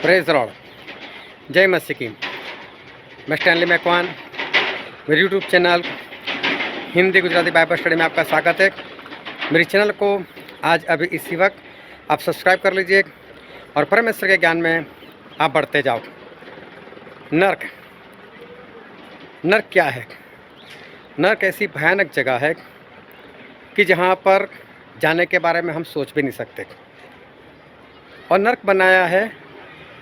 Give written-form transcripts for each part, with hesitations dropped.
Praise Lord, जय मसीह की। मैं स्टैनली मैकवान, मेरे YouTube channel Hindi Gujarati Bible study में आपका स्वागत है। मेरे चैनल को आज अभी इसी वक्त आप सब्सक्राइब कर लीजिए और परमेश्वर के ज्ञान में आप बढ़ते जाओ। नर्क क्या है? नर्क ऐसी भयानक जगह है कि जहाँ पर जाने के बारे में हम सोच भी नहीं सकते। और नर्क बनाया है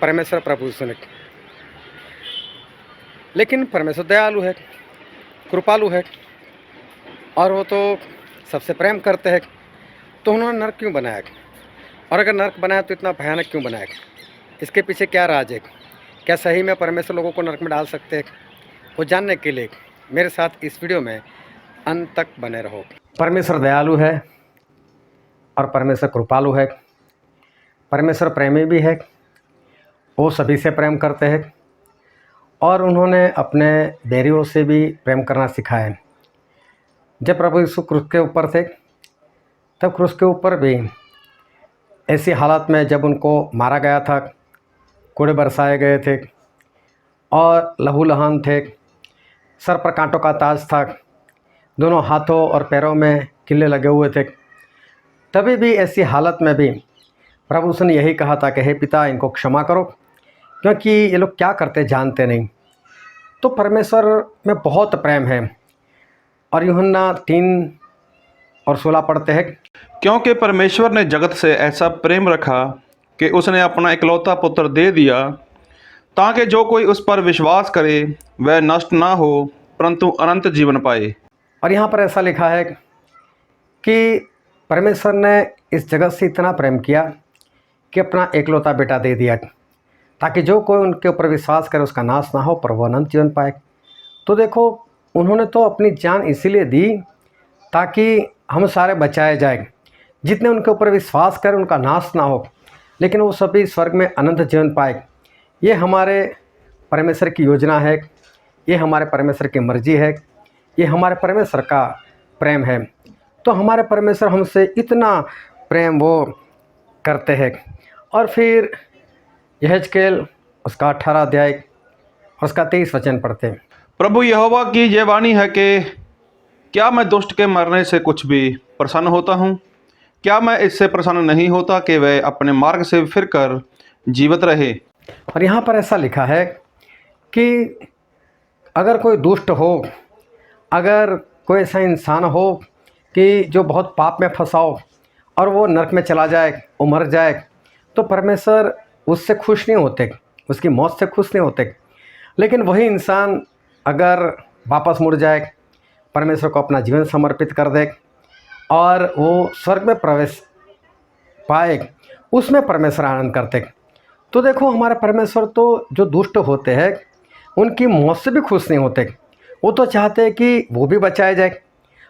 परमेश्वर प्रभु यीशु ने। लेकिन परमेश्वर दयालु है, कृपालु है और वो तो सबसे प्रेम करते हैं। तो उन्होंने नर्क क्यों बनाया? और अगर नर्क बनाया तो इतना भयानक क्यों बनाया? इसके पीछे क्या राज है? क्या सही में परमेश्वर लोगों को नर्क में डाल सकते हैं? वो जानने के लिए मेरे साथ इस वीडियो में अंत तक बने रहो। परमेश्वर दयालु है और परमेश्वर कृपालु है। परमेश्वर प्रेमी भी है, वो सभी से प्रेम करते हैं और उन्होंने अपने बैरियों से भी प्रेम करना सिखाया है। जब प्रभु यीशु क्रूस के ऊपर थे तब क्रूस के ऊपर भी ऐसी हालत में जब उनको मारा गया था, कोड़े बरसाए गए थे और लहूलुहान थे, सर पर कांटों का ताज था, दोनों हाथों और पैरों में किल्ले लगे हुए थे, तभी भी ऐसी हालत में भी प्रभु यीशु ने यही कहा था कि हे पिता, इनको क्षमा करो क्योंकि ये लोग क्या करते जानते नहीं। तो परमेश्वर में बहुत प्रेम है। और यूहन्ना 3:16 पढ़ते हैं, क्योंकि परमेश्वर ने जगत से ऐसा प्रेम रखा कि उसने अपना इकलौता पुत्र दे दिया, ताकि जो कोई उस पर विश्वास करे वह नष्ट ना हो परंतु अनंत जीवन पाए। और यहाँ पर ऐसा लिखा है कि परमेश्वर ने इस जगत से इतना प्रेम किया कि अपना एकलौता बेटा दे दिया, ताकि जो कोई उनके ऊपर विश्वास करे उसका नाश ना हो पर वह अनंत जीवन पाए। तो देखो, उन्होंने तो अपनी जान इसीलिए दी ताकि हम सारे बचाए जाए। जितने उनके ऊपर विश्वास करें उनका नाश ना हो, लेकिन वो सभी स्वर्ग में अनंत जीवन पाए। ये हमारे परमेश्वर की योजना है, ये हमारे परमेश्वर की मर्जी है, ये हमारे परमेश्वर का प्रेम है। तो हमारे परमेश्वर हमसे इतना प्रेम वो करते हैं। और फिर यहेजकेल उसका 18 अध्याय और उसका 23 वचन पढ़ते हैं, प्रभु यहोवा की यह वाणी है कि क्या मैं दुष्ट के मरने से कुछ भी प्रसन्न होता हूँ? क्या मैं इससे प्रसन्न नहीं होता कि वह अपने मार्ग से फिरकर जीवित रहे? और यहाँ पर ऐसा लिखा है कि अगर कोई दुष्ट हो, अगर कोई ऐसा इंसान हो कि जो बहुत पाप में फंसा हो और वो नरक में चला जाए, वो मर जाए, तो परमेश्वर उससे खुश नहीं होते, उसकी मौत से खुश नहीं होते। लेकिन वही इंसान अगर वापस मुड़ जाए, परमेश्वर को अपना जीवन समर्पित कर दे और वो स्वर्ग में प्रवेश पाए, उसमें परमेश्वर आनंद करते। तो देखो, हमारे परमेश्वर तो जो दुष्ट होते हैं उनकी मौत से भी खुश नहीं होते। वो तो चाहते हैं कि वो भी बचाए जाए।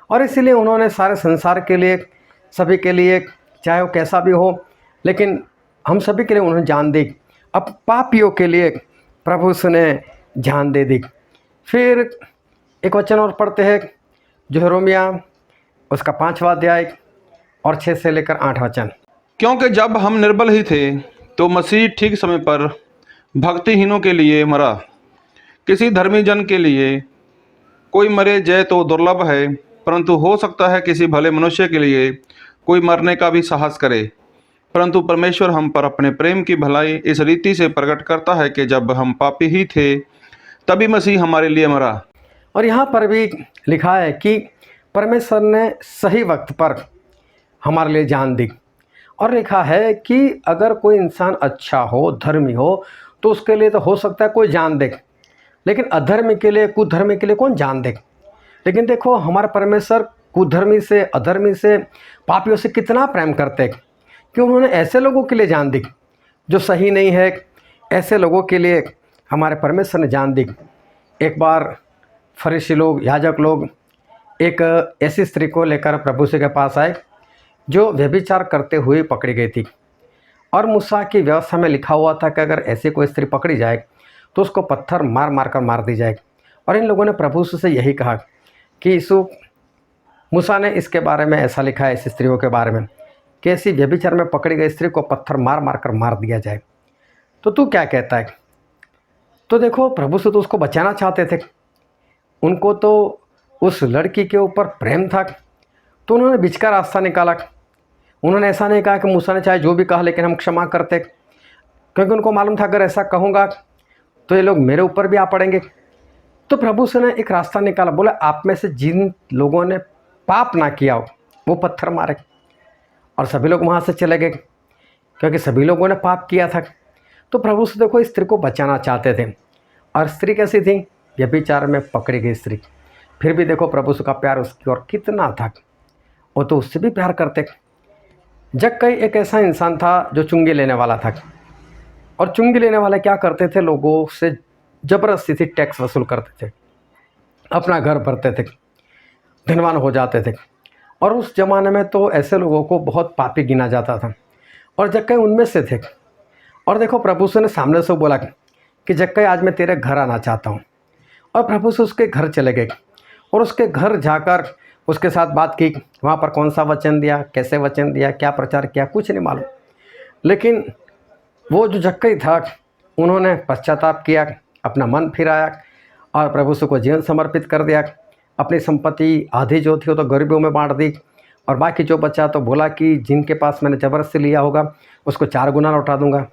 और इसीलिए उन्होंने सारे संसार के लिए, सभी के लिए, चाहे वो कैसा भी हो, लेकिन हम सभी के लिए उन्होंने जान दी। अब पापियों के लिए प्रभु यीशु ने जान दे दी। फिर एक वचन और पढ़ते हैं, जो है रोमिया उसका 5वां अध्याय और 6 से लेकर 8 वचन। क्योंकि जब हम निर्बल ही थे तो मसीह ठीक समय पर भक्तिहीनों के लिए मरा। किसी धर्मी जन के लिए कोई मरे जय तो दुर्लभ है, परंतु हो सकता है किसी भले मनुष्य के लिए कोई मरने का भी साहस करे। परंतु परमेश्वर हम पर अपने प्रेम की भलाई इस रीति से प्रकट करता है कि जब हम पापी ही थे तभी मसीह हमारे लिए मरा। और यहाँ पर भी लिखा है कि परमेश्वर ने सही वक्त पर हमारे लिए जान दी। और लिखा है कि अगर कोई इंसान अच्छा हो, धर्मी हो, तो उसके लिए तो हो सकता है कोई जान दे, लेकिन अधर्मी के लिए, कुधर्मी के लिए कौन जान दे? लेकिन देखो, हमारे परमेश्वर कुधर्मी से, अधर्मी से, पापियों से कितना प्रेम करते हैं कि उन्होंने ऐसे लोगों के लिए जान दी जो सही नहीं है। ऐसे लोगों के लिए हमारे परमेश्वर ने जान दी। एक बार फरीसी लोग, याजक लोग एक ऐसी स्त्री को लेकर प्रभु से के पास आए जो व्यभिचार करते हुए पकड़ी गई थी। और मूसा की व्यवस्था में लिखा हुआ था कि अगर ऐसी कोई स्त्री पकड़ी जाए तो उसको पत्थर मार मार कर मार दी जाए। और इन लोगों ने प्रभु से यही कहा कि यीशु, मूसा ने इसके बारे में ऐसा लिखा है, ऐसी स्त्रियों के बारे में, कि ऐसी व्यभिचार में पकड़ी गई स्त्री को पत्थर मार मार कर मार दिया जाए। तो तू क्या कहता है? तो देखो प्रभु से तो उसको बचाना चाहते थे, उनको तो उस लड़की के ऊपर प्रेम था, तो उन्होंने बीच का रास्ता निकाला। उन्होंने ऐसा नहीं कहा कि मूसा ने चाहे जो भी कहा लेकिन हम क्षमा करते, क्योंकि उनको मालूम था अगर ऐसा कहूँगा तो ये लोग मेरे ऊपर भी आ पड़ेंगे। तो प्रभु से ने एक रास्ता निकाला, बोला आप में से जिन लोगों ने पाप ना किया हो वो पत्थर मारे। और सभी लोग वहाँ से चले गए क्योंकि सभी लोगों ने पाप किया था। तो प्रभु से देखो स्त्री को बचाना चाहते थे, और स्त्री कैसी थी? व्यभिचार में पकड़ी गई स्त्री। फिर भी देखो प्रभु का प्यार उसकी ओर कितना था, वो तो उससे भी प्यार करते। जक्कई एक ऐसा इंसान था जो चुंगी लेने वाला था, और चुंगी लेने वाले क्या करते थे? लोगों से ज़बरदस्ती से टैक्स वसूल करते थे, अपना घर भरते थे, धनवान हो जाते थे। और उस ज़माने में तो ऐसे लोगों को बहुत पापी गिना जाता था, और जक्कई उनमें से थे। और देखो प्रभु से ने सामने से बोला कि जक्कई आज मैं तेरे घर आना चाहता हूँ। और प्रभु से उसके घर चले गए, और उसके घर जाकर उसके साथ बात की। वहाँ पर कौन सा वचन दिया, कैसे वचन दिया, क्या प्रचार किया, कुछ नहीं मालूम। लेकिन वो जो जक्कई था उन्होंने पश्चाताप किया, अपना मन फिराया और प्रभु से को जीवन समर्पित कर दिया। अपनी संपत्ति आधी जो थी वो तो गरीबों में बांट दी, और बाकी जो बचा तो बोला कि जिनके पास मैंने ज़बरदस्ती लिया होगा उसको 4 गुना लौटा दूंगा।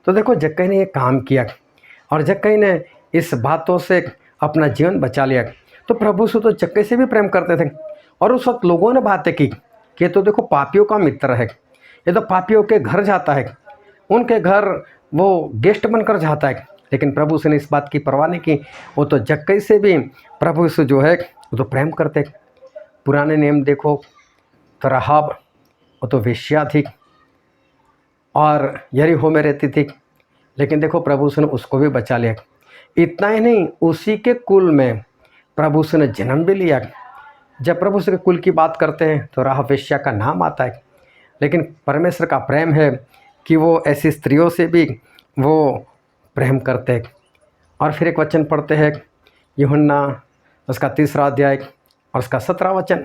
तो देखो जक्कई ने ये काम किया, और जक्कई ने इस बातों से अपना जीवन बचा लिया। तो प्रभु से तो जक्कई से भी प्रेम करते थे, और उस वक्त लोगों ने बातें की कि ये तो देखो पापियों का मित्र है, ये तो पापियों के घर जाता है, उनके घर वो गेस्ट बनकर जाता है। लेकिन प्रभु से ने इस बात की परवाह नहीं की, वो तो जक्कई से भी प्रभु से जो है वो तो प्रेम करते। पुराने नियम देखो तो राहाब वो तो वेश्या थी और यरीहो में रहती थी, लेकिन देखो प्रभु से ने उसको भी बचा लिया। इतना ही नहीं, उसी के कुल में प्रभु से ने जन्म भी लिया। जब प्रभु से के कुल की बात करते हैं तो राहाब वेश्या का नाम आता है, लेकिन परमेश्वर का प्रेम है कि वो ऐसी स्त्रियों से भी वो प्रेम करते हैं। और फिर एक वचन पढ़ते हैं यूहन्ना उसका 3रा अध्याय और उसका 17वां वचन।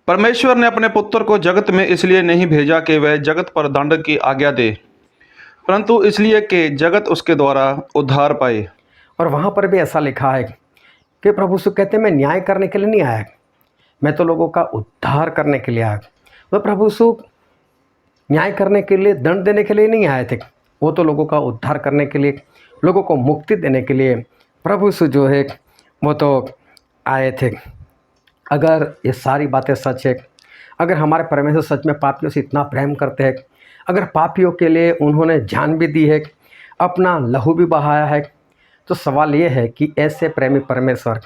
परमेश्वर ने अपने पुत्र को जगत में इसलिए नहीं भेजा कि वह जगत पर दंड की आज्ञा दे, परंतु इसलिए कि जगत उसके द्वारा उद्धार पाए। और वहाँ पर भी ऐसा लिखा है कि प्रभु से कहते मैं न्याय करने के लिए नहीं आया, मैं तो लोगों का उद्धार करने के लिए आया। वह प्रभु से न्याय करने के लिए, दंड देने के लिए नहीं आए थे, वो तो लोगों का उद्धार करने के लिए, लोगों को मुक्ति देने के लिए प्रभु से जो है वो तो आए थे। अगर ये सारी बातें सच है, अगर हमारे परमेश्वर सच में पापियों से इतना प्रेम करते हैं, अगर पापियों के लिए उन्होंने जान भी दी है, अपना लहू भी बहाया है, तो सवाल ये है कि ऐसे प्रेमी परमेश्वर,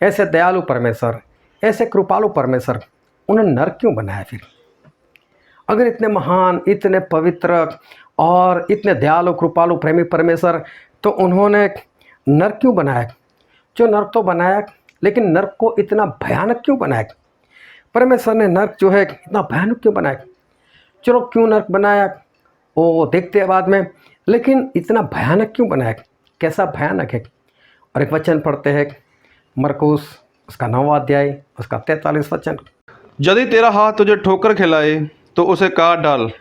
ऐसे दयालु परमेश्वर, ऐसे कृपालु परमेश्वर उन्होंने नरक क्यों बनाया? फिर अगर इतने महान, इतने पवित्र और इतने दयालु कृपालु प्रेमी परमेश्वर, तो उन्होंने नरक क्यों बनाया? जो नरक तो बनाया, लेकिन नरक को इतना भयानक क्यों बनाया? परमेश्वर ने नरक जो है इतना भयानक क्यों बनाया? चलो क्यों नरक बनाया वो देखते हैं बाद में, लेकिन इतना भयानक क्यों बनाया? कैसा भयानक है? और एक वचन पढ़ते हैं मरकुस उसका 9वां अध्याय उसका 43 वचन। यदि तेरा हाथ तुझे ठोकर खिलाए तो उसे काट डाल,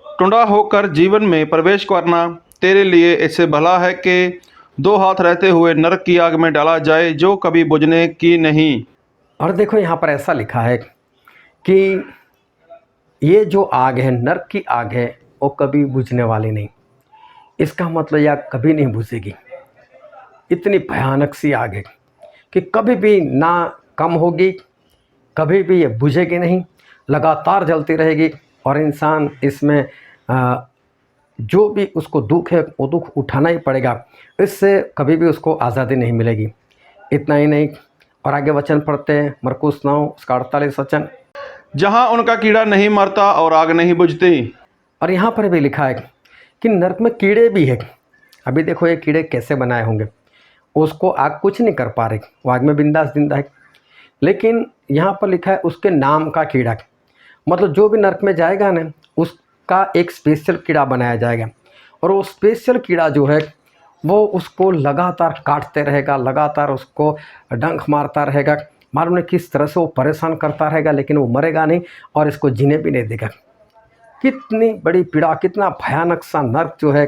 टुंडा होकर जीवन में प्रवेश करना तेरे लिए इससे भला है कि 2 हाथ रहते हुए नरक की आग में डाला जाए जो कभी बुझने की नहीं। और देखो यहाँ पर ऐसा लिखा है कि ये जो आग है, नरक की आग है, वो कभी बुझने वाली नहीं। इसका मतलब यह कभी नहीं बुझेगी। इतनी भयानक सी आग है कि कभी भी ना कम होगी, कभी भी ये बुझेगी नहीं, लगातार जलती रहेगी। और इंसान इसमें जो भी उसको दुख है वो दुख उठाना ही पड़ेगा, इससे कभी भी उसको आज़ादी नहीं मिलेगी। इतना ही नहीं, और आगे वचन पढ़ते हैं मरकुस 9 उसका 48 वचन। जहाँ उनका कीड़ा नहीं मरता और आग नहीं बुझती। और यहाँ पर भी लिखा है कि नरक में कीड़े भी है। अभी देखो ये कीड़े कैसे बनाए होंगे, उसको आग कुछ नहीं कर पा रही, वो आग में बिंदास जिंदा है। लेकिन यहाँ पर लिखा है उसके नाम का कीड़ा, मतलब जो भी नरक में जाएगा ना उसका एक स्पेशल कीड़ा बनाया जाएगा, और वो स्पेशल कीड़ा जो है वो उसको लगातार काटते रहेगा, लगातार उसको डंक मारता रहेगा, मालूम नहीं किस तरह से वो परेशान करता रहेगा, लेकिन वो मरेगा नहीं और इसको जीने भी नहीं देगा। कितनी बड़ी पीड़ा, कितना भयानक सा नरक जो है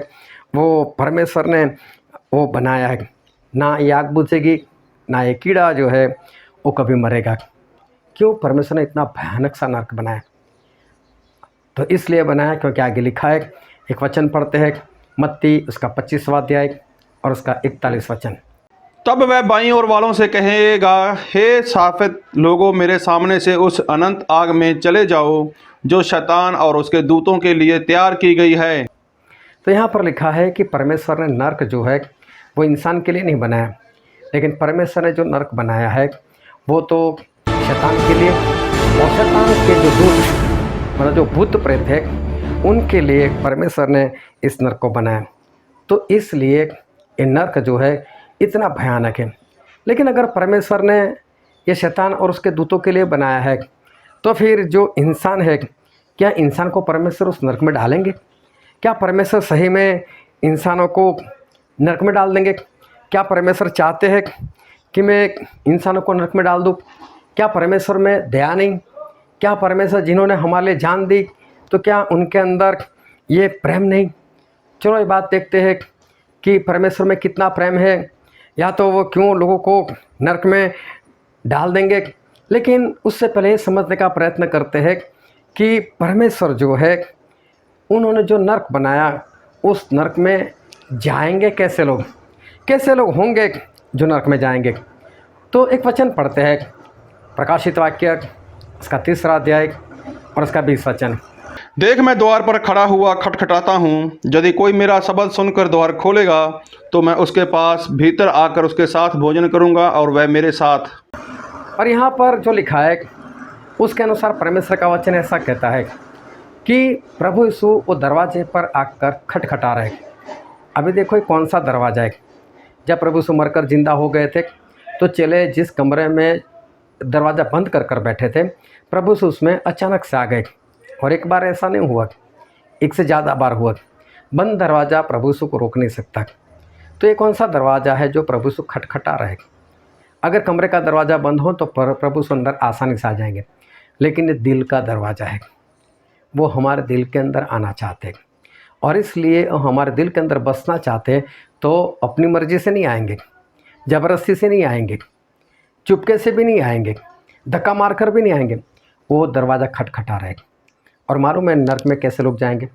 वो परमेश्वर ने वो बनाया है। ना ये आग बुझेगी, ना ये कीड़ा जो है वो कभी मरेगा। क्यों परमेश्वर ने इतना भयानक सा नरक बनाया? तो इसलिए बनाया क्योंकि आगे लिखा है, एक वचन पढ़ते हैं, मत्ती उसका 25वां अध्याय और उसका 41 वचन। तब वह बाईं ओर वालों से कहेगा, हे साफित लोगों, मेरे सामने से उस अनंत आग में चले जाओ जो शैतान और उसके दूतों के लिए तैयार की गई है। तो यहाँ पर लिखा है कि परमेश्वर ने नरक जो है वो इंसान के लिए नहीं बनाया, लेकिन परमेश्वर ने जो नरक बनाया है वो तो शैतान के लिए, और शैतान के जो दूत मतलब जो भूत प्रेत है उनके लिए परमेश्वर ने इस नरक को बनाया। तो इसलिए ये नरक जो है इतना भयानक है। लेकिन अगर परमेश्वर ने ये शैतान और उसके दूतों के लिए बनाया है, तो फिर जो इंसान है, क्या इंसान को परमेश्वर उस नरक में डालेंगे? क्या परमेश्वर सही में इंसानों को नरक में डाल देंगे? क्या परमेश्वर चाहते हैं कि मैं इंसानों को नरक में डाल दूँ? क्या परमेश्वर में दया नहीं? क्या परमेश्वर जिन्होंने हमारे लिए जान दी, तो क्या उनके अंदर ये प्रेम नहीं? चलो ये बात देखते हैं कि परमेश्वर में कितना प्रेम है, या तो वो क्यों लोगों को नरक में डाल देंगे। लेकिन उससे पहले ये समझने का प्रयत्न करते हैं कि परमेश्वर जो है उन्होंने जो नरक बनाया, उस नरक में जाएंगे कैसे लोग? कैसे लोग होंगे जो नरक में जाएंगे? तो एक वचन पढ़ते हैं, प्रकाशित वाक्य उसका 3रा अध्याय और उसका 20 वचन। देख, मैं द्वार पर खड़ा हुआ खटखटाता हूँ। यदि कोई मेरा शब्द सुनकर द्वार खोलेगा तो मैं उसके पास भीतर आकर उसके साथ भोजन करूँगा और वह मेरे साथ। और यहाँ पर जो लिखा है उसके अनुसार परमेश्वर का वचन ऐसा कहता है कि प्रभु यीशु वो दरवाजे पर आकर खटखटा रहे। अभी देखो ये कौन सा दरवाज़ा है? जब प्रभु यीशु मरकर ज़िंदा हो गए थे तो चेले जिस कमरे में दरवाज़ा बंद कर कर बैठे थे, प्रभु यीशु उसमें अचानक से आ गए। और एक बार ऐसा नहीं हुआ, एक से ज़्यादा बार हुआ। बंद दरवाज़ा प्रभु यीशु को रोक नहीं सकता। तो ये कौन सा दरवाज़ा है जो प्रभु यीशु खटखटा रहे? अगर कमरे का दरवाज़ा बंद हो तो प्रभु यीशु अंदर आसानी से आ जाएंगे, लेकिन ये दिल का दरवाज़ा है। वो हमारे दिल के अंदर आना चाहते हैं, और इसलिए हमारे दिल के अंदर बसना चाहते हैं। तो अपनी मर्ज़ी से नहीं आएंगे, ज़बरदस्ती से नहीं आएंगे, चुपके से भी नहीं आएंगे, धक्का मारकर भी नहीं आएंगे। वो दरवाज़ा खटखटा रहे। और मालूम है नरक में कैसे लोग जाएंगे?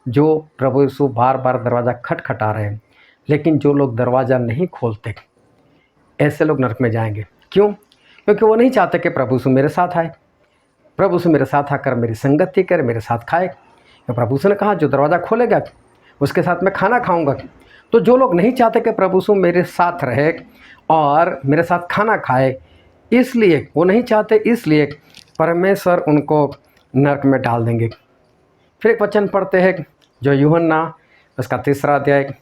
जो प्रभु यीशु बार बार दरवाज़ा खटखटा रहे हैं, लेकिन जो लोग दरवाज़ा नहीं खोलते, ऐसे लोग नरक में जाएंगे। क्यों? क्योंकि वो नहीं चाहते कि प्रभु यीशु मेरे साथ आए, प्रभु यीशु मेरे साथ आकर मेरी संगति करे, मेरे साथ खाए। तो प्रभु यीशु ने कहा जो दरवाज़ा खोलेगा उसके साथ मैं खाना खाऊंगा। तो जो लोग नहीं चाहते कि प्रभु यीशु मेरे साथ रहे और मेरे साथ खाना खाए, इसलिए वो नहीं चाहते, इसलिए परमेश्वर उनको नरक में डाल देंगे। फिर एक वचन पढ़ते हैं जो यूहन्ना उसका 3रा अध्याय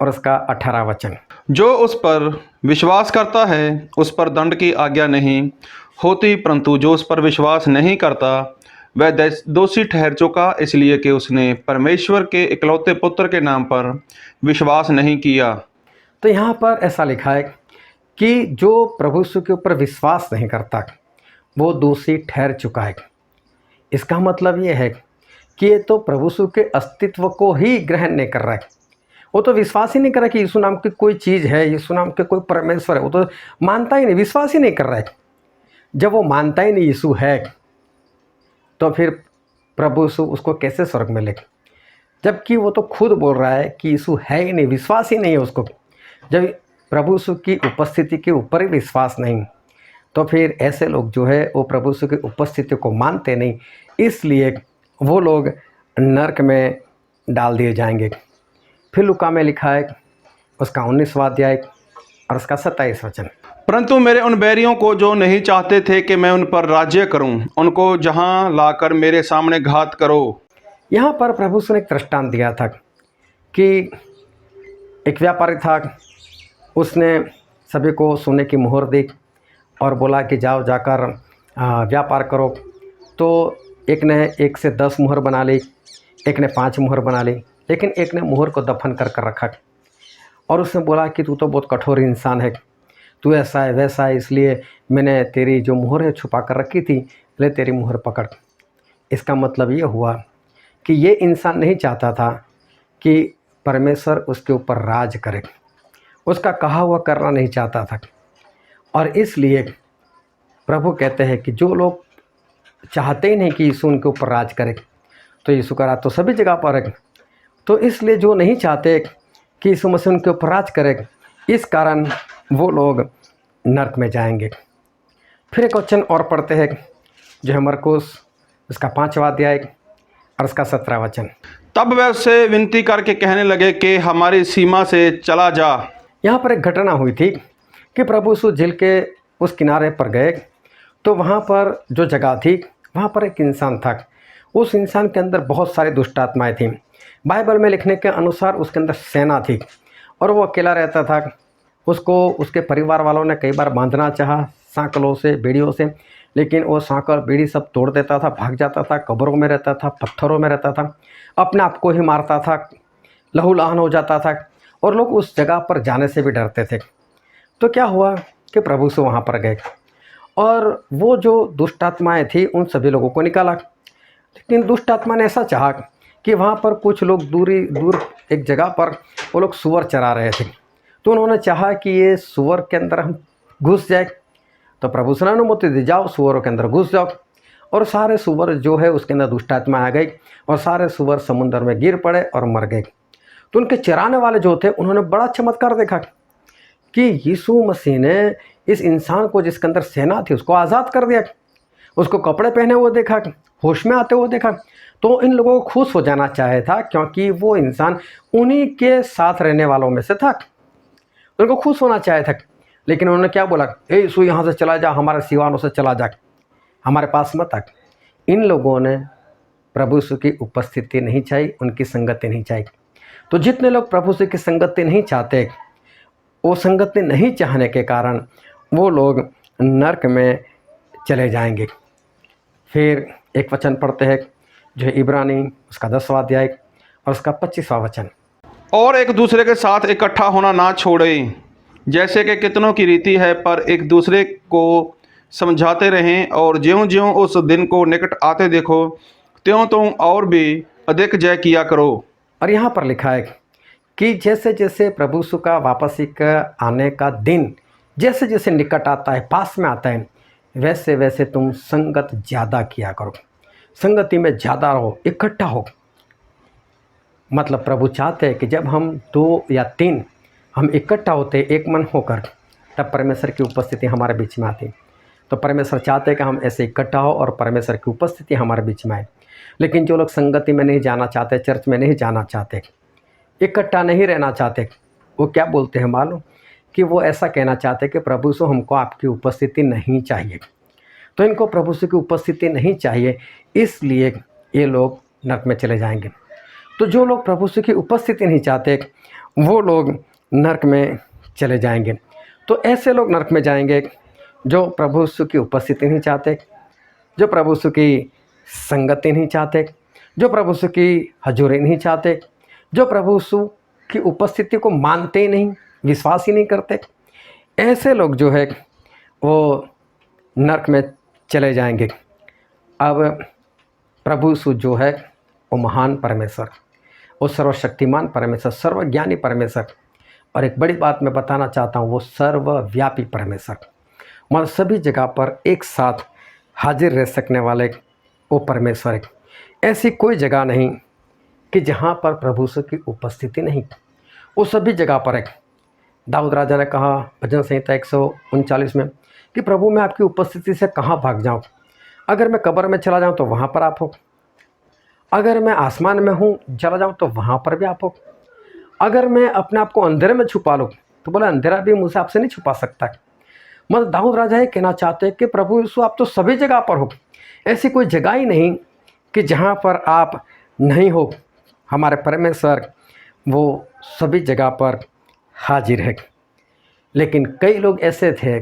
और उसका 18 वचन। जो उस पर विश्वास करता है उस पर दंड की आज्ञा नहीं होती, परंतु जो उस पर विश्वास नहीं करता वह दोषी ठहर चुका, इसलिए कि उसने परमेश्वर के इकलौते पुत्र के नाम पर विश्वास नहीं किया। तो यहाँ पर ऐसा लिखा है कि जो प्रभु यीशु के ऊपर विश्वास नहीं करता वो दोषी ठहर चुका है। इसका मतलब ये है कि ये तो प्रभु यीशु के अस्तित्व को ही ग्रहण नहीं कर रहा है। वो तो विश्वास ही नहीं कर रहा कि यीशु नाम की कोई चीज़ है, यीशु नाम के कोई परमेश्वर है। वो तो मानता ही नहीं, विश्वास ही नहीं कर रहा है। जब वो मानता ही नहीं यीशु है, तो फिर प्रभु यीशु उसको कैसे स्वर्ग में लेगा? जबकि वो तो खुद बोल रहा है कि यीशु है ही नहीं, विश्वास ही नहीं है उसको। जब प्रभु यीशु की उपस्थिति के ऊपर ही विश्वास नहीं, तो फिर ऐसे लोग जो है वो प्रभु यीशु की उपस्थिति को मानते नहीं, इसलिए वो लोग नरक में डाल दिए जाएंगे। फिर लूका में लिखा है उसका 19वां अध्याय और उसका 27 वचन। परंतु मेरे उन बैरियों को जो नहीं चाहते थे कि मैं उन पर राज्य करूं, उनको जहां लाकर मेरे सामने घात करो। यहाँ पर प्रभु यीशु ने एक दृष्टांत दिया था कि एक व्यापारी था, उसने सभी को सोने की मोहर दी और बोला कि जाओ जाकर व्यापार करो। तो एक ने 1 से 10 मोहर बना ली, एक ने 5 मोहर बना ली, लेकिन एक ने मोहर को दफन कर कर रखा। और उसने बोला कि तू तो बहुत कठोर इंसान है, तू ऐसा है वैसा है, इसलिए मैंने तेरी जो मोहर है छुपा कर रखी थी, ले तेरी मोहर पकड़। इसका मतलब ये हुआ कि ये इंसान नहीं चाहता था कि परमेश्वर उसके ऊपर राज करे, उसका कहा हुआ करना नहीं चाहता था। और इसलिए प्रभु कहते हैं कि जो लोग चाहते ही नहीं कि यीशु उनके ऊपर राज करे, तो यीशु का राज तो सभी जगह पर है। तो इसलिए जो नहीं चाहते कि यीशु मसीह उनके ऊपर राज करे, इस कारण वो लोग नरक में जाएंगे। फिर एक वचन और पढ़ते हैं जो है मरकुस उसका 5वां अध्याय और उसका 17वां वचन। तब वे उससे विनती करके कहने लगे कि हमारी सीमा से चला जा। यहाँ पर एक घटना हुई थी कि प्रभु यीशु झील के उस किनारे पर गए, तो वहाँ पर जो जगह थी वहाँ पर एक इंसान था। उस इंसान के अंदर बहुत सारी दुष्ट आत्माएँ थीं। बाइबल में लिखने के अनुसार उसके अंदर सेना थी और वो अकेला रहता था। उसको उसके परिवार वालों ने कई बार बांधना चाहा सांकलों से, बेड़ियों से, लेकिन वो सांकल बेड़ी सब तोड़ देता था, भाग जाता था, कब्रों में रहता था, पत्थरों में रहता था, अपने आप को ही मारता था, लहूलुहान हो जाता था और लोग उस जगह पर जाने से भी डरते थे। तो क्या हुआ कि प्रभु से वहाँ पर गए और वो जो दुष्ट आत्माएँ थी उन सभी लोगों को निकाला। लेकिन दुष्ट आत्मा ने ऐसा चाहा कि वहाँ पर कुछ लोग दूर एक जगह पर वो लोग सूअर चरा रहे थे, तो उन्होंने चाहा कि ये सूअर के अंदर हम घुस जाए। तो प्रभु से अनुमति दी, जाओ सूअरों के अंदर घुस जाओ। और सारे सूअर जो है उसके अंदर दुष्ट आत्मा आ गई और सारे सूअर समुद्र में गिर पड़े और मर गए। तो उनके चराने वाले जो थे उन्होंने बड़ा चमत्कार देखा कि यीशु मसीह ने इस इंसान को जिसके अंदर सेना थी उसको आज़ाद कर दिया, उसको कपड़े पहने हुए देखा, होश में आते हुए देखा। तो इन लोगों को खुश हो जाना चाहे था क्योंकि वो इंसान उन्हीं के साथ रहने वालों में से था, उनको खुश होना चाहे था। लेकिन उन्होंने क्या बोला, ए यीशु यहाँ से चला जा, हमारे सिवानों से चला जा, हमारे पास मत आ। इन लोगों ने प्रभु यीशु की उपस्थिति नहीं चाहिए, उनकी संगति नहीं चाहिए। तो जितने लोग प्रभु यीशु की संगति नहीं चाहते, वो संगति नहीं चाहने के कारण वो लोग नरक में चले जाएंगे। फिर एक वचन पढ़ते हैं जो है इब्रानी उसका 10वां अध्याय और उसका 25वां वचन। और एक दूसरे के साथ इकट्ठा होना ना छोड़ें, जैसे कि कितनों की रीति है, पर एक दूसरे को समझाते रहें, और ज्यों-ज्यों उस दिन को निकट आते देखो त्यों और भी अधिक जय किया करो। और यहाँ पर लिखा है कि जैसे जैसे प्रभु यीशु का वापसी का आने का दिन जैसे जैसे निकट आता है, पास में आता है, वैसे वैसे तुम संगत ज़्यादा किया करो, संगति में ज़्यादा रहो, इकट्ठा हो। मतलब प्रभु चाहते हैं कि जब हम 2 या 3 हम इकट्ठा होते एक मन होकर, तब परमेश्वर की उपस्थिति हमारे बीच में आती। तो परमेश्वर चाहते हैं कि हम ऐसे इकट्ठा हो और परमेश्वर की उपस्थिति हमारे बीच में आए। लेकिन जो लोग संगति में नहीं जाना चाहते, चर्च में नहीं जाना चाहते, इकट्ठा नहीं रहना चाहते, वो क्या बोलते हैं मालूम, कि वो ऐसा कहना चाहते कि प्रभु से हमको आपकी उपस्थिति नहीं चाहिए। तो इनको प्रभु से की उपस्थिति नहीं चाहिए, इसलिए ये लोग नरक में चले जाएंगे। तो जो लोग प्रभु से की उपस्थिति नहीं चाहते वो लोग नरक में चले जाएंगे। तो ऐसे लोग नरक में जाएंगे जो प्रभु यीशु की उपस्थिति नहीं चाहते, जो प्रभु यीशु की संगति नहीं चाहते, जो प्रभु यीशु की हजूरी नहीं चाहते, जो प्रभु यीशु की उपस्थिति को मानते ही नहीं, विश्वास ही नहीं करते। ऐसे लोग जो है वो नरक में चले जाएंगे। अब प्रभु यीशु जो है वो महान परमेश्वर, वो सर्वशक्तिमान परमेश्वर, सर्वज्ञानी परमेश्वर, और एक बड़ी बात मैं बताना चाहता हूँ, वो सर्वव्यापी परमेश्वर, मतलब सभी जगह पर एक साथ हाजिर रह सकने वाले वो परमेश्वर है। ऐसी कोई जगह नहीं कि जहाँ पर प्रभु यीशु की उपस्थिति नहीं, वो सभी जगह पर है। दाऊद राजा ने कहा भजन संहिता 139 में कि प्रभु मैं आपकी उपस्थिति से कहाँ भाग जाऊँ, अगर मैं कब्र में चला जाऊँ तो वहाँ पर आप हो, अगर मैं आसमान में हूँ चला जाऊँ तो वहाँ पर भी आप हो, अगर मैं अपने आप को अंधेरे में छुपा लूँ तो बोला अंधेरा भी मुझसे आपसे नहीं छुपा सकता। मतलब दाऊद राजा ये कहना चाहते हैं कि प्रभु यीशु आप तो सभी जगह पर हो, ऐसी कोई जगह ही नहीं कि जहाँ पर आप नहीं हो। हमारे परमेश्वर वो सभी जगह पर हाजिर है। लेकिन कई लोग ऐसे थे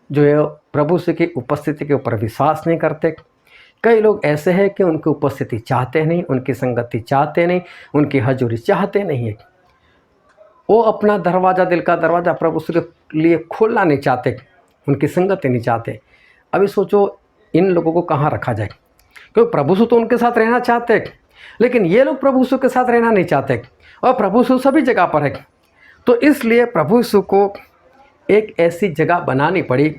जो प्रभु यीशु की उपस्थिति के ऊपर विश्वास नहीं करते। कई लोग ऐसे हैं कि उनकी उपस्थिति चाहते नहीं, उनकी संगति चाहते नहीं, उनकी हजूरी चाहते नहीं है। वो अपना दरवाज़ा, दिल का दरवाज़ा प्रभु यीशु के लिए खोलना नहीं चाहते, उनकी संगति नहीं चाहते। अभी सोचो इन लोगों को कहाँ रखा जाए, क्योंकि प्रभु यीशु तो उनके साथ रहना चाहते, लेकिन ये लोग प्रभु यीशु के साथ रहना नहीं चाहते। और प्रभु यीशु सभी जगह पर है। तो इसलिए प्रभु यीशु को एक ऐसी जगह बनानी पड़ी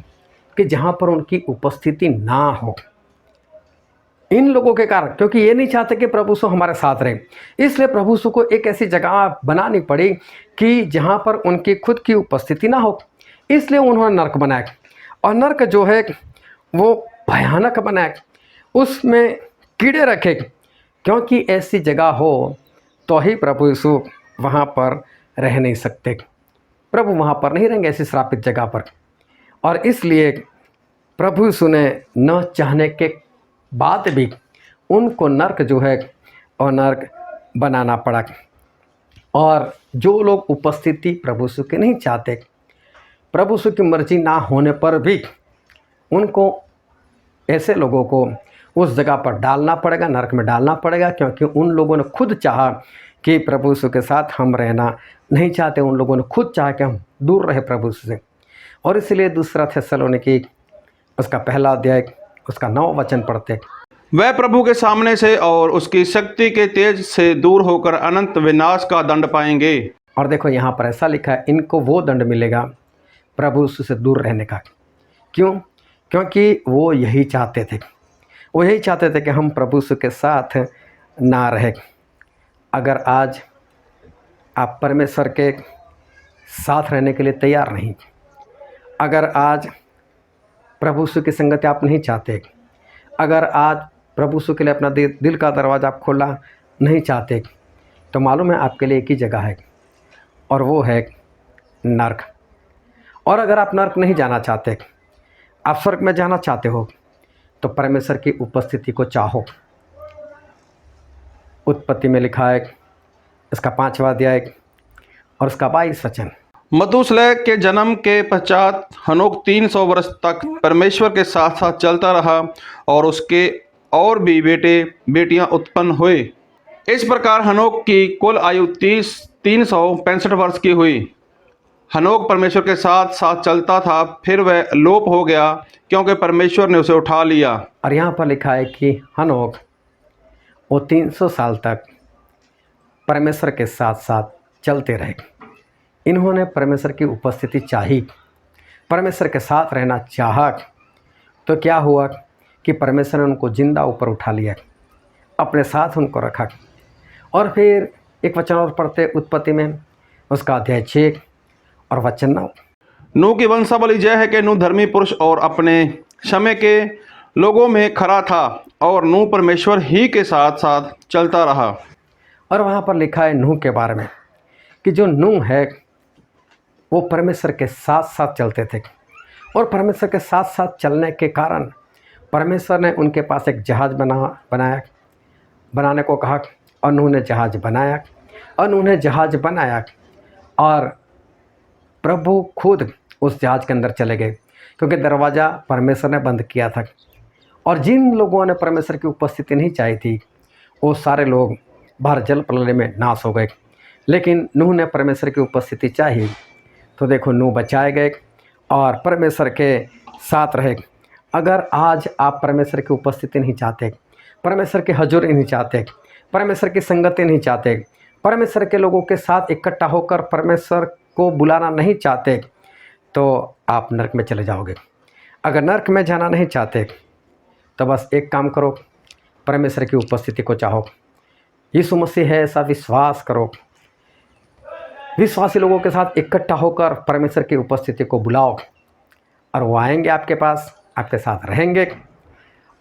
कि जहाँ पर उनकी उपस्थिति ना हो इन लोगों के कारण, क्योंकि ये नहीं चाहते कि प्रभु यीशु हमारे साथ रहे। इसलिए प्रभु यीशु को एक ऐसी जगह बनानी पड़ी कि जहाँ पर उनकी खुद की उपस्थिति ना हो। इसलिए उन्होंने नरक बनाया, और नरक जो है वो भयानक बनाया, उसमें कीड़े रखे, क्योंकि ऐसी जगह हो तो ही प्रभु यीशु वहाँ पर रह नहीं सकते। प्रभु वहाँ पर नहीं रहेंगे ऐसी श्रापित जगह पर। और इसलिए प्रभु यीशु ने न चाहने के बाद भी उनको नरक जो है और नरक बनाना पड़ा। और जो लोग उपस्थिति प्रभु यीशु के नहीं चाहते, प्रभु यीशु की मर्जी ना होने पर भी उनको, ऐसे लोगों को उस जगह पर डालना पड़ेगा, नरक में डालना पड़ेगा, क्योंकि उन लोगों ने खुद चाहा कि प्रभु यीशु के साथ हम रहना नहीं चाहते। उन लोगों ने खुद चाहा कि हम दूर रहे प्रभु यीशु से। और इसलिए दूसरा थिस्सलुनीकी उसका पहला अध्याय उसका 9 वचन पढ़ते, वह प्रभु के सामने से और उसकी शक्ति के तेज से दूर होकर अनंत विनाश का दंड पाएंगे। और देखो यहाँ पर ऐसा लिखा है, इनको वो दंड मिलेगा प्रभु यीशु से दूर रहने का। क्यों? क्योंकि वो यही चाहते थे, वो यही चाहते थे कि हम प्रभु यीशु के साथ ना रहे। अगर आज आप परमेश्वर के साथ रहने के लिए तैयार नहीं, अगर आज प्रभु यीशु की संगति आप नहीं चाहते, अगर आज प्रभु यीशु के लिए अपना दिल का दरवाज़ा आप खोलना नहीं चाहते, तो मालूम है आपके लिए एक ही जगह है, और वो है नरक। और अगर आप नरक नहीं जाना चाहते, आप स्वर्ग में जाना चाहते हो, तो परमेश्वर की उपस्थिति को चाहो। उत्पत्ति में लिखा है इसका 5वां अध्याय और उसका 22 वचन, मथुसेलह के जन्म के पश्चात हनोक 300 वर्ष तक परमेश्वर के साथ साथ चलता रहा और उसके और भी बेटे बेटियां उत्पन्न हुए। इस प्रकार हनोक की कुल आयु 365 वर्ष की हुई। हनोक परमेश्वर के साथ साथ चलता था, फिर वह लोप हो गया क्योंकि परमेश्वर ने उसे उठा लिया। और यहाँ पर लिखा है कि हनोक वो 300 साल तक परमेश्वर के साथ साथ चलते रहे। इन्होंने परमेश्वर की उपस्थिति चाही, परमेश्वर के साथ रहना चाहा। तो क्या हुआ कि परमेश्वर ने उनको जिंदा ऊपर उठा लिया, अपने साथ उनको रखा। और फिर एक वचन और पढ़ते उत्पत्ति में उसका अध्याय 6 और वचन 9, नूह की वंशावली यह है कि नूह धर्मी पुरुष और अपने समय के लोगों में खरा था और नूह परमेश्वर ही के साथ साथ चलता रहा। और वहाँ पर लिखा है नूह के बारे में कि जो नूह है वो परमेश्वर के साथ साथ चलते थे, और परमेश्वर के साथ साथ चलने के कारण परमेश्वर ने उनके पास एक जहाज़ बनाने को कहा, और नूह ने जहाज़ बनाया। और नूह ने जहाज़ बनाया और प्रभु खुद उस जहाज़ के अंदर चले गए, क्योंकि दरवाज़ा परमेश्वर ने बंद किया था। और जिन लोगों ने परमेश्वर की उपस्थिति नहीं चाही थी, वो सारे लोग बाहर जल प्रलय में नाश हो गए। लेकिन नूह ने परमेश्वर की उपस्थिति चाही, तो देखो नूह बचाए गए और परमेश्वर के साथ रहे। अगर आज आप परमेश्वर की उपस्थिति नहीं चाहते, परमेश्वर की हजूरी नहीं चाहते, परमेश्वर की संगति नहीं चाहते, परमेश्वर के लोगों के साथ इकट्ठा होकर परमेश्वर को बुलाना नहीं चाहते, तो आप नरक में चले जाओगे। अगर नरक में जाना नहीं चाहते, तो बस एक काम करो, परमेश्वर की उपस्थिति को चाहो। यीशु मसीह है ऐसा विश्वास करो, विश्वासी लोगों के साथ इकट्ठा होकर परमेश्वर की उपस्थिति को बुलाओ, और वो आएंगे आपके पास, आपके साथ रहेंगे,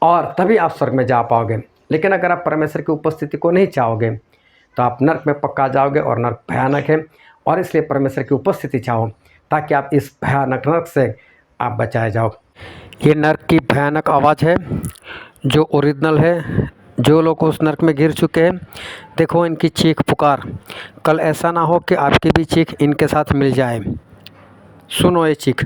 और तभी आप स्वर्ग में जा पाओगे। लेकिन अगर आप परमेश्वर की उपस्थिति को नहीं चाहोगे, तो आप नरक में पक्का जाओगे, और नरक भयानक है। और इसलिए परमेश्वर की उपस्थिति चाहो, ताकि आप इस भयानक नरक से आप बचाए जाओ। ये नरक की भयानक आवाज़ है जो ओरिजिनल है। जो लोग उस नरक में गिर चुके हैं, देखो इनकी चीख पुकार। कल ऐसा ना हो कि आपकी भी चीख इनके साथ मिल जाए। सुनो ये चीख।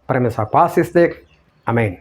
परमेश्वर पास इस देख, आमीन।